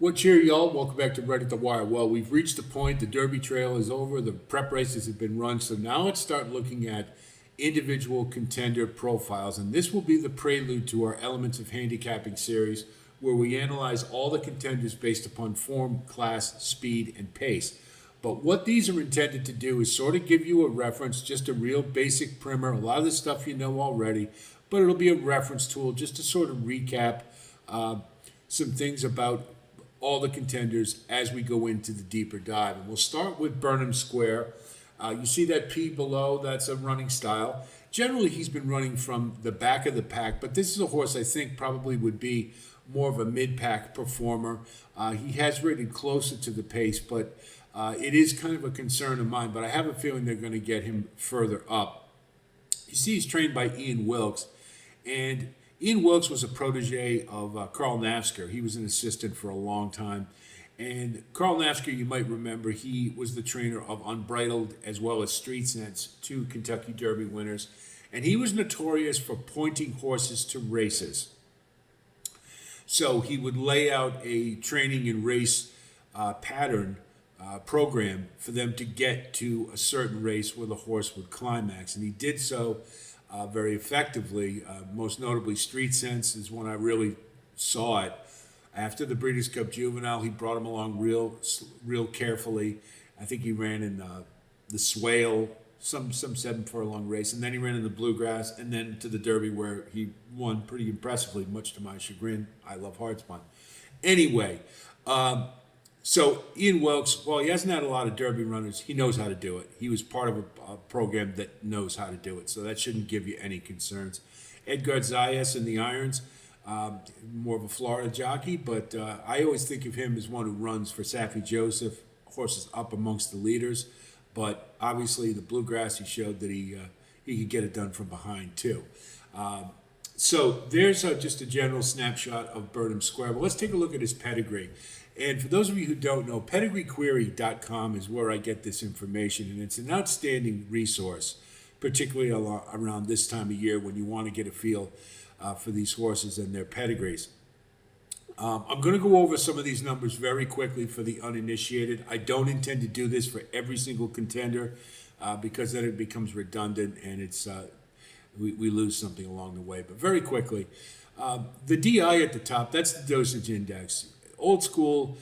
Well, cheer, y'all. Welcome back to Right at the Wire. Well, we've reached the point. The Derby Trail is over. The prep races have been run. So now let's start looking at individual contender profiles. And this will be the prelude to our Elements of Handicapping series, where we analyze all the contenders based upon form, class, speed, and pace. But what these are intended to do is sort of give you a reference, just a real basic primer. A lot of the stuff you know already, but it'll be a reference tool just to sort of recap some things about all the contenders as we go into the deeper dive. And we'll start with Burnham Square. You see that P below, that's a running style. Generally, he's been running from the back of the pack, but this is a horse I think probably would be more of a mid-pack performer. He has rated closer to the pace, but it is kind of a concern of mine, but I have a feeling they're going to get him further up. You see he's trained by Ian Wilkes, and Ian Wilkes was a protege of Carl Nafsker. He was an assistant for a long time. And Carl Nafsker, you might remember, he was the trainer of Unbridled as well as Street Sense, two Kentucky Derby winners. And he was notorious for pointing horses to races. So he would lay out a training and race pattern program for them to get to a certain race where the horse would climax. And he did so very effectively. Most notably, Street Sense is when I really saw it. After the Breeders' Cup Juvenile, he brought him along real carefully. I think he ran in the Swale, some 7 furlong race, and then he ran in the Bluegrass, and then to the Derby where he won pretty impressively, much to my chagrin. I love Hardspun. Anyway, so Ian Wilkes, while he hasn't had a lot of Derby runners, he knows how to do it. He was part of a program that knows how to do it, so that shouldn't give you any concerns. Edgar Zayas in the irons, more of a Florida jockey, but I always think of him as one who runs for Saffie Joseph, horses up amongst the leaders. But obviously, the Bluegrass, he showed that he could get it done from behind too. So there's just a general snapshot of Burnham Square. But let's take a look at his pedigree. And for those of you who don't know, pedigreequery.com is where I get this information, and it's an outstanding resource, particularly around this time of year when you want to get a feel for these horses and their pedigrees. I'm going to go over some of these numbers very quickly for the uninitiated. I don't intend to do this for every single contender because then it becomes redundant and it's we lose something along the way. But very quickly, the DI at the top, that's the dosage index. Old school,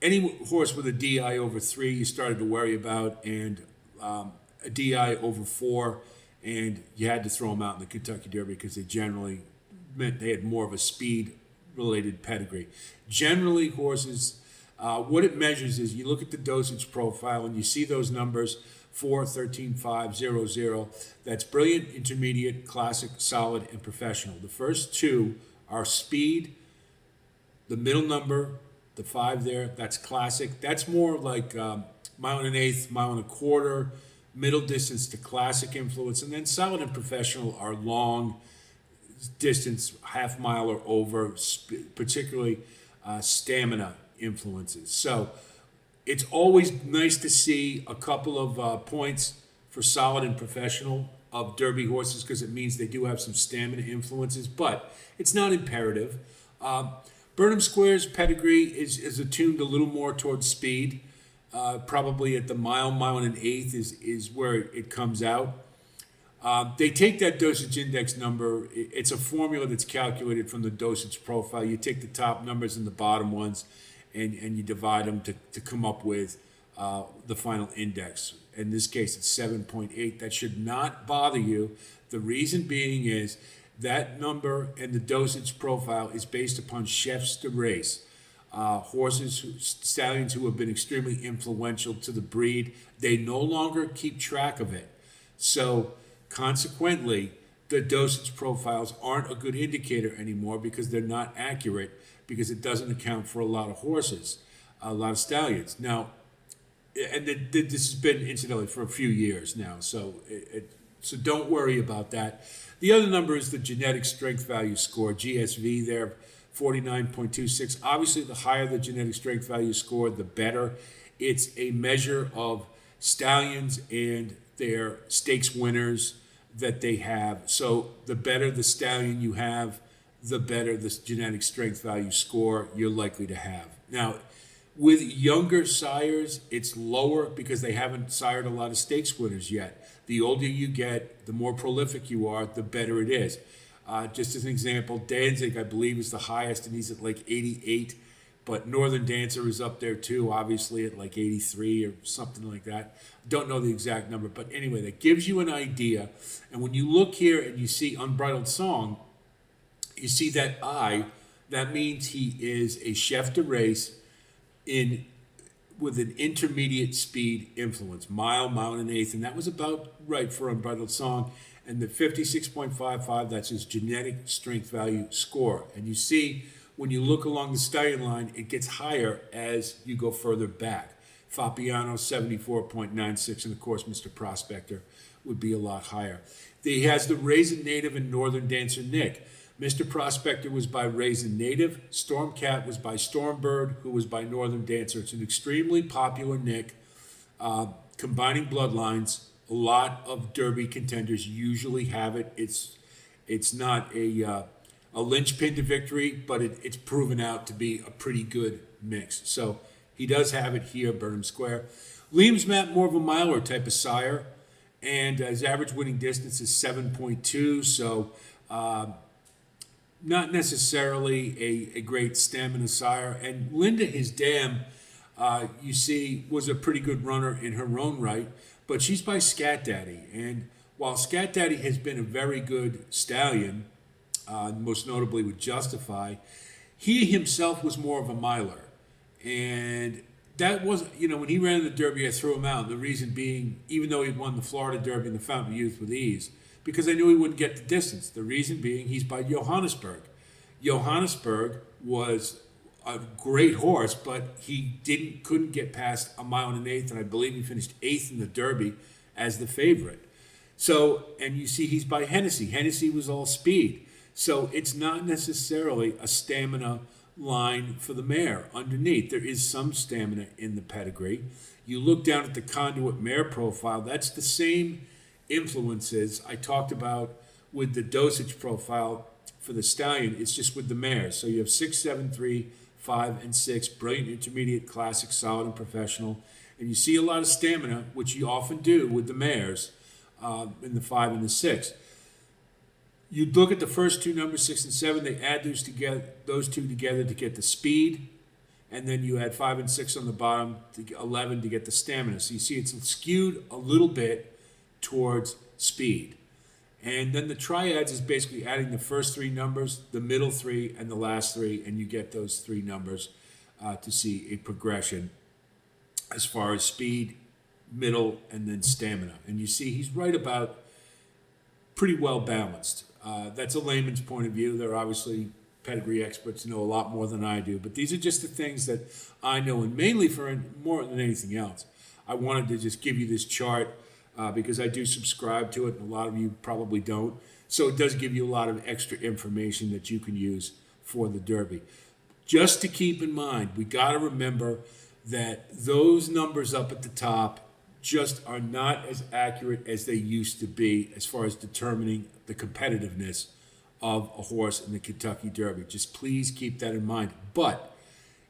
any horse with a DI over 3 you started to worry about, and a DI over 4, and you had to throw them out in the Kentucky Derby because they generally meant they had more of a speed-related pedigree. Generally, horses, what it measures is you look at the dosage profile and you see those numbers 4, 13, 5, 0, 0. That's brilliant, intermediate, classic, solid, and professional. The first two are speed. The middle number, the 5 there, that's classic. That's more like mile and an eighth, mile and a quarter, middle distance to classic influence. And then solid and professional are long distance, half mile or over, particularly stamina influences. So it's always nice to see a couple of points for solid and professional of Derby horses because it means they do have some stamina influences, but it's not imperative. Burnham Square's pedigree is attuned a little more towards speed. Probably at the mile and an eighth is where it comes out. They take that dosage index number. It's a formula that's calculated from the dosage profile. You take the top numbers and the bottom ones, and you divide them to come up with the final index. In this case, it's 7.8. That should not bother you. The reason being is that number and the dosage profile is based upon chefs de race. Stallions who have been extremely influential to the breed, they no longer keep track of it. So consequently, the dosage profiles aren't a good indicator anymore because they're not accurate because it doesn't account for a lot of horses, a lot of stallions. Now, and this has been incidentally for a few years now, so so don't worry about that. The other number is the genetic strength value score, GSV there, 49.26. Obviously, the higher the genetic strength value score, the better. It's a measure of stallions and their stakes winners that they have. So the better the stallion you have, the better the genetic strength value score you're likely to have. Now, with younger sires, it's lower because they haven't sired a lot of stakes winners yet. The older you get, the more prolific you are, the better it is. Just as an example, Danzig, I believe, is the highest, and he's at like 88. But Northern Dancer is up there too, obviously at like 83 or something like that. Don't know the exact number, but anyway, that gives you an idea. And when you look here and you see Unbridled Song, you see that I, that means he is a chef de race with an intermediate speed influence, mile and an eighth, and that was about right for Unbridled Song. And the 56.55, that's his genetic strength value score. And you see, when you look along the stallion line, it gets higher as you go further back. Fabiano, 74.96, and of course, Mr. Prospector would be a lot higher. He has the Raisin Native and Northern Dancer Nick. Mr. Prospector was by Raisin Native. Stormcat was by Stormbird, who was by Northern Dancer. It's an extremely popular nick, combining bloodlines. A lot of Derby contenders usually have it. It's not a linchpin to victory, but it's proven out to be a pretty good mix. So he does have it here, Burnham Square. Liam's Map, more of a miler type of sire, and his average winning distance is 7.2, so not necessarily a great stamina sire. And Linda, his dam, you see, was a pretty good runner in her own right, but she's by Scat Daddy. And while Scat Daddy has been a very good stallion, most notably with Justify, he himself was more of a miler. And that was, when he ran in the Derby, I threw him out. The reason being, even though he won the Florida Derby and the Fountain of Youth with ease, because I knew he wouldn't get the distance. The reason being, he's by Johannesburg. Johannesburg was a great horse, but he couldn't get past a mile and an eighth, and I believe he finished eighth in the Derby as the favorite. So, and you see he's by Hennessy. Hennessy was all speed. So it's not necessarily a stamina line for the mare underneath. There is some stamina in the pedigree. You look down at the Conduit mare profile, that's the same influences I talked about with the dosage profile for the stallion. It's just with the mares. So you have 6, 7, 3, 5, and 6, brilliant, intermediate, classic, solid, and professional. And you see a lot of stamina, which you often do with the mares in the 5 and the 6. You look at the first two numbers, 6 and 7, they add those two together to get the speed, and then you add 5 and 6 on the bottom to get 11 to get the stamina. So you see it's skewed a little bit towards speed. And then the triads is basically adding the first 3 numbers, the middle 3, and the last 3, and you get those 3 numbers to see a progression as far as speed, middle, and then stamina. And you see he's right about pretty well balanced. That's a layman's point of view. There are obviously pedigree experts who know a lot more than I do, but these are just the things that I know, and mainly for more than anything else, I wanted to just give you this chart because I do subscribe to it, and a lot of you probably don't. So it does give you a lot of extra information that you can use for the Derby. Just to keep in mind, we got to remember that those numbers up at the top just are not as accurate as they used to be as far as determining the competitiveness of a horse in the Kentucky Derby. Just please keep that in mind. But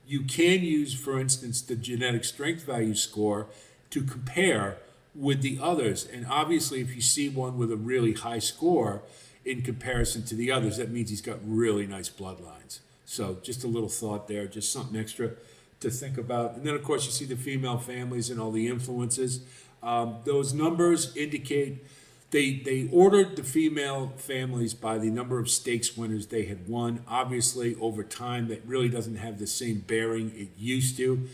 you can use, for instance, the genetic strength value score to compare with the others. And obviously, if you see one with a really high score in comparison to the others, that means he's got really nice bloodlines. So just a little thought there, just something extra to think about. And then, of course, you see the female families and all the influences. Those numbers indicate they ordered the female families by the number of stakes winners they had won. Obviously, over time, that really doesn't have the same bearing it used to.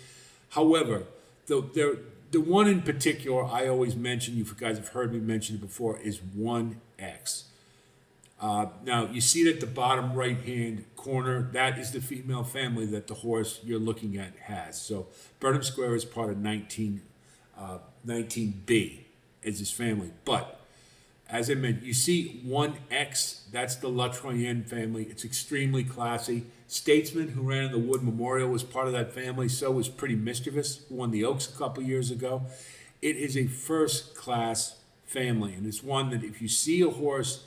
However, the one in particular I always mention, you guys have heard me mention it before, is 1X. Now, you see it at the bottom right-hand corner. That is the female family that the horse you're looking at has. So Burnham Square is part of 19B is his family. But as I mentioned, you see 1X, that's the La Troyenne family. It's extremely classy. Statesman, who ran in the Wood Memorial, was part of that family. So was Pretty Mischievous, who won the Oaks a couple years ago. It is a first-class family, and it's one that if you see a horse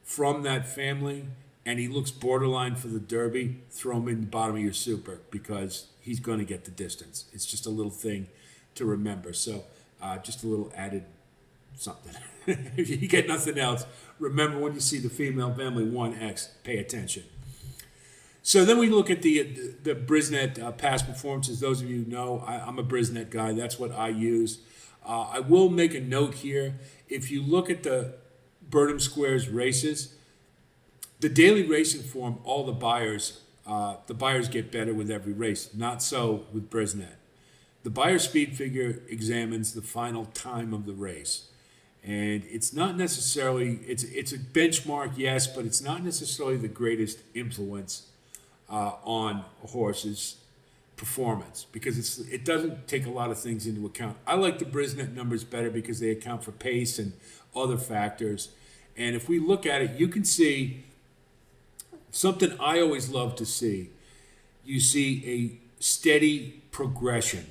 from that family and he looks borderline for the Derby, throw him in the bottom of your super because he's going to get the distance. It's just a little thing to remember. So just a little added something. If you get nothing else, remember when you see the female family 1X, pay attention. So then we look at the Brisnet past performances. Those of you who know, I'm a Brisnet guy. That's what I use. I will make a note here. If you look at the Burnham Square's races, the daily racing form, all the buyers get better with every race. Not so with Brisnet. The buyer speed figure examines the final time of the race. And it's not necessarily, it's a benchmark, yes, but it's not necessarily the greatest influence on a horse's performance because it doesn't take a lot of things into account. I like the Brisnet numbers better because they account for pace and other factors. And if we look at it, you can see something I always love to see. You see a steady progression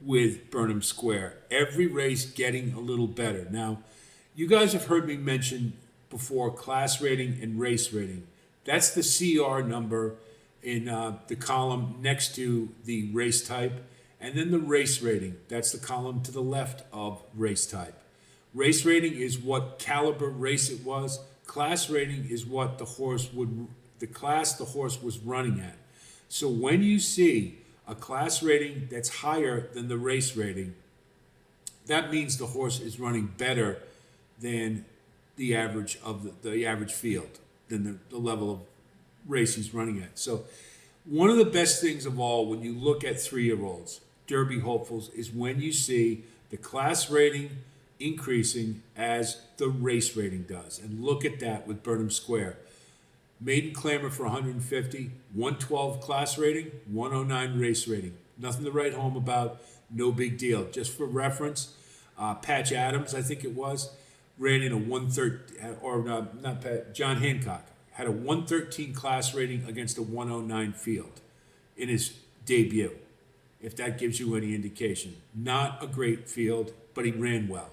with Burnham Square. Every race getting a little better. Now, you guys have heard me mention before class rating and race rating. That's the CR number in the column next to the race type. And then the race rating. That's the column to the left of race type. Race rating is what caliber race it was. Class rating is what the class the horse was running at. So when you see a class rating that's higher than the race rating, that means the horse is running better than the average of the average field, than the level of race he's running at. So one of the best things of all when you look at 3-year-olds, Derby hopefuls, is when you see the class rating increasing as the race rating does. And look at that with Burnham Square. Maiden clamor for 150, 112 class rating, 109 race rating. Nothing to write home about, no big deal. Just for reference, Patch Adams, I think it was, ran in a 113, or not Pat, John Hancock, had a 113 class rating against a 109 field in his debut, if that gives you any indication. Not a great field, but he ran well.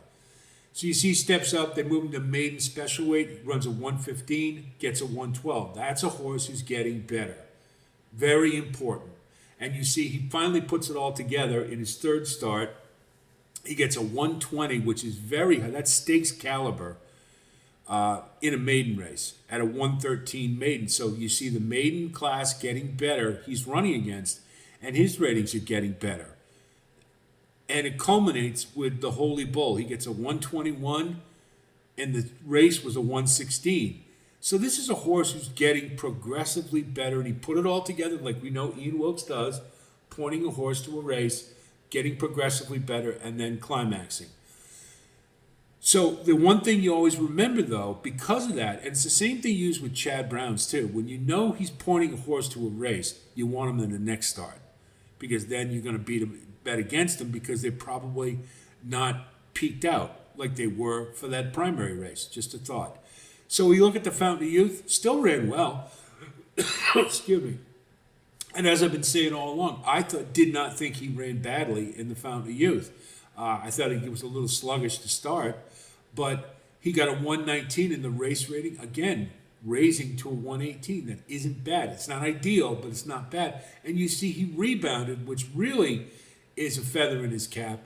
So you see he steps up, they move him to maiden special weight, runs a 115, gets a 112. That's a horse who's getting better. Very important. And you see he finally puts it all together in his third start. He gets a 120, which is very high. That's stakes caliber in a maiden race at a 113 maiden. So you see the maiden class getting better he's running against, and his ratings are getting better. And it culminates with the Holy Bull. He gets a 121, and the race was a 116. So this is a horse who's getting progressively better, and he put it all together like we know Ian Wilkes does, pointing a horse to a race, getting progressively better, and then climaxing. So the one thing you always remember, though, because of that, and it's the same thing used with Chad Brown's too, when you know he's pointing a horse to a race, you want him in the next start, because then you're going to bet against them because they're probably not peaked out like they were for that primary race. Just a thought. So we look at the Fountain of Youth, still ran well. Excuse me. And as I've been saying all along, I did not think he ran badly in the Fountain of Youth. I thought he was a little sluggish to start, but he got a 119 in the race rating. Again, raising to a 118. That isn't bad. It's not ideal, but it's not bad. And you see he rebounded, which really is a feather in his cap.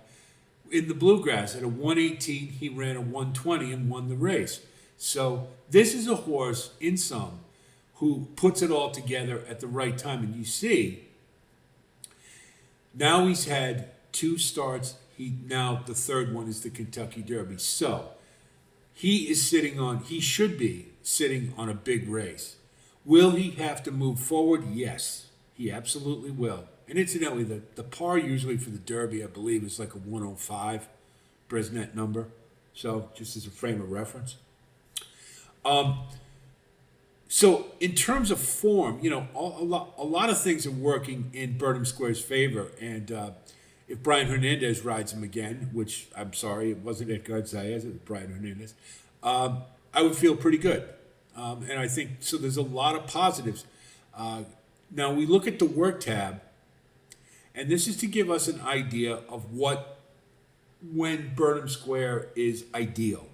In the Bluegrass, at a 118, he ran a 120 and won the race. So this is a horse, in sum, who puts it all together at the right time. And you see, now he's had 2 starts. Now the third one is the Kentucky Derby. So he should be sitting on a big race. Will he have to move forward? Yes, he absolutely will. And incidentally, the par usually for the Derby, I believe, is like a 105 Brisnet number. So just as a frame of reference. So in terms of form, a lot of things are working in Burnham Square's favor. And if Brian Hernandez rides him again, which I'm sorry, it wasn't Edgar Zayas, it was Brian Hernandez, I would feel pretty good. And I think, so there's a lot of positives. Now we look at the work tab, and this is to give us an idea of when Burnham Square is ideal.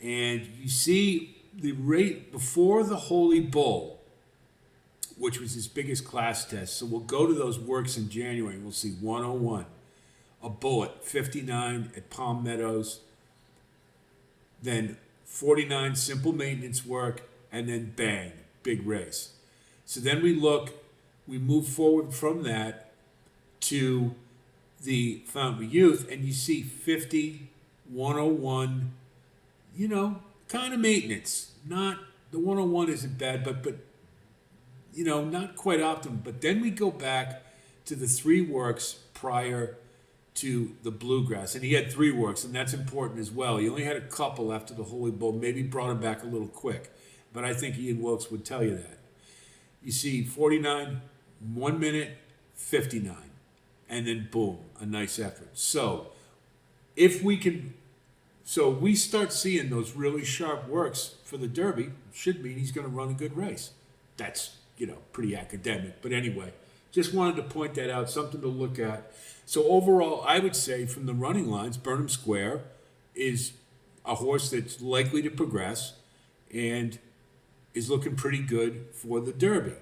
And you see the rate before the Holy Bull, which was his biggest class test. So we'll go to those works in January. We'll see 101, a bullet, 59 at Palm Meadows, then 49 simple maintenance work, and then bang, big race. So then we move forward from that to the Fountain of Youth, and you see 50, 101, kind of maintenance. Not, the 101 isn't bad, but not quite optimum. But then we go back to the 3 works prior to the Bluegrass. And he had 3 works, and that's important as well. He only had a couple after the Holy Bull, maybe brought him back a little quick. But I think Ian Wilkes would tell you that. You see 49, 1 minute, 59. And then boom, a nice effort. So we start seeing those really sharp works for the Derby, should mean he's going to run a good race. That's, pretty academic. But anyway, just wanted to point that out, something to look at. So overall, I would say from the running lines, Burnham Square is a horse that's likely to progress and is looking pretty good for the Derby.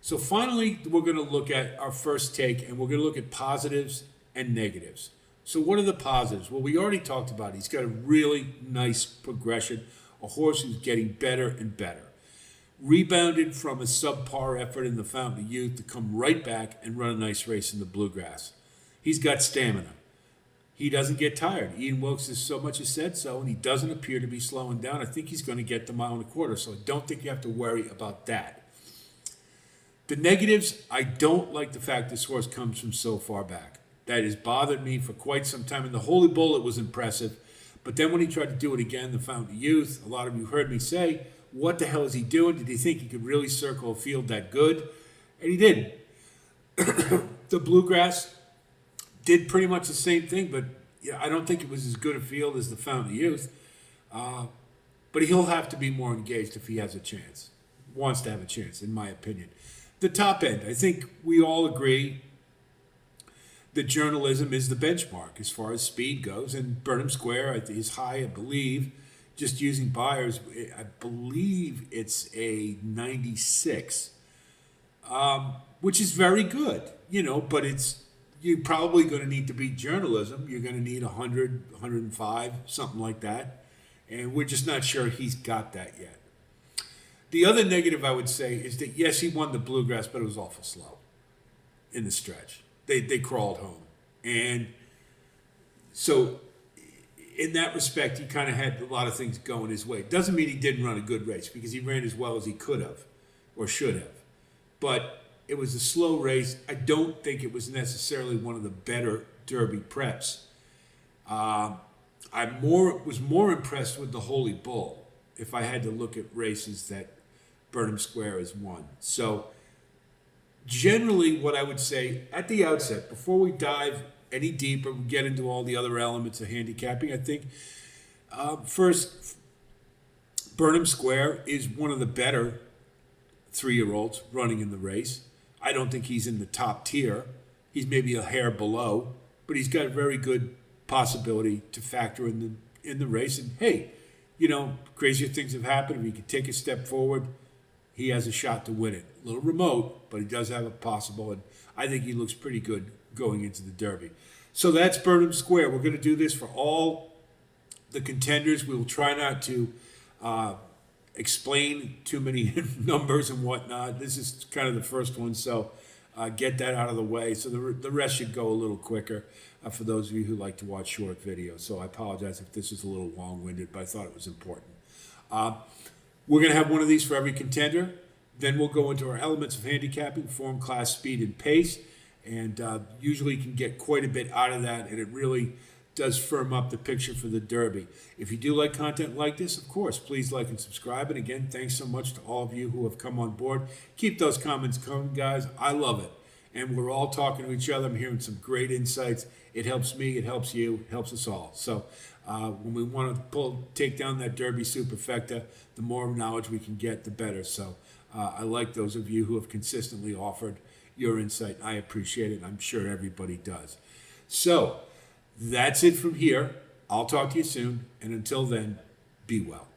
So finally, we're going to look at our first take, and we're going to look at positives and negatives. So what are the positives? Well, we already talked about it. He's got a really nice progression, a horse who's getting better and better. Rebounded from a subpar effort in the Fountain of Youth to come right back and run a nice race in the Bluegrass. He's got stamina. He doesn't get tired. Ian Wilkes has so much as said so, and he doesn't appear to be slowing down. I think he's going to get the 1.25 miles, so I don't think you have to worry about that. The negatives, I don't like the fact this horse comes from so far back. That has bothered me for quite some time. In the Holy Bull, it was impressive. But then when he tried to do it again, the Fountain of Youth, a lot of you heard me say, what the hell is he doing? Did he think he could really circle a field that good? And he didn't. The Bluegrass did pretty much the same thing, but I don't think it was as good a field as the Fountain of Youth. But he'll have to be more engaged if he has a chance. Wants to have a chance, in my opinion. The top end, I think we all agree that journalism is the benchmark as far as speed goes. And Burnham Square is high, I believe. Just using buyers, I believe it's a 96, which is very good, but you're probably going to need to beat journalism. You're going to need 100, 105, something like that. And we're just not sure he's got that yet. The other negative I would say is that, yes, he won the Bluegrass, but it was awful slow in the stretch. They crawled home. And so in that respect, he kind of had a lot of things going his way. Doesn't mean he didn't run a good race, because he ran as well as he could have or should have. But it was a slow race. I don't think it was necessarily one of the better Derby preps. I was more impressed with the Holy Bull if I had to look at races that Burnham Square has won. So generally what I would say at the outset, before we dive any deeper, we get into all the other elements of handicapping, I think first, Burnham Square is one of the better 3-year-olds running in the race. I don't think he's in the top tier. He's maybe a hair below, but he's got a very good possibility to factor in the race. And hey, crazier things have happened. If he could take a step forward, he has a shot to win it. A little remote, but he does have a possible, and I think he looks pretty good going into the Derby. So that's Burnham Square. We're going to do this for all the contenders. We will try not to explain too many numbers and whatnot. This is kind of the first one, so get that out of the way. So the rest should go a little quicker for those of you who like to watch short videos. So I apologize if this is a little long-winded, but I thought it was important. We're going to have one of these for every contender. Then we'll go into our elements of handicapping, form, class, speed, and pace. And usually you can get quite a bit out of that, and it really does firm up the picture for the Derby. If you do like content like this, of course, please like and subscribe. And again, thanks so much to all of you who have come on board. Keep those comments coming, guys. I love it. And we're all talking to each other. I'm hearing some great insights. It helps me. It helps you. It helps us all. So when we want to take down that Derby superfecta, the more knowledge we can get, the better. So I like those of you who have consistently offered your insight. I appreciate it. I'm sure everybody does. So that's it from here. I'll talk to you soon. And until then, be well.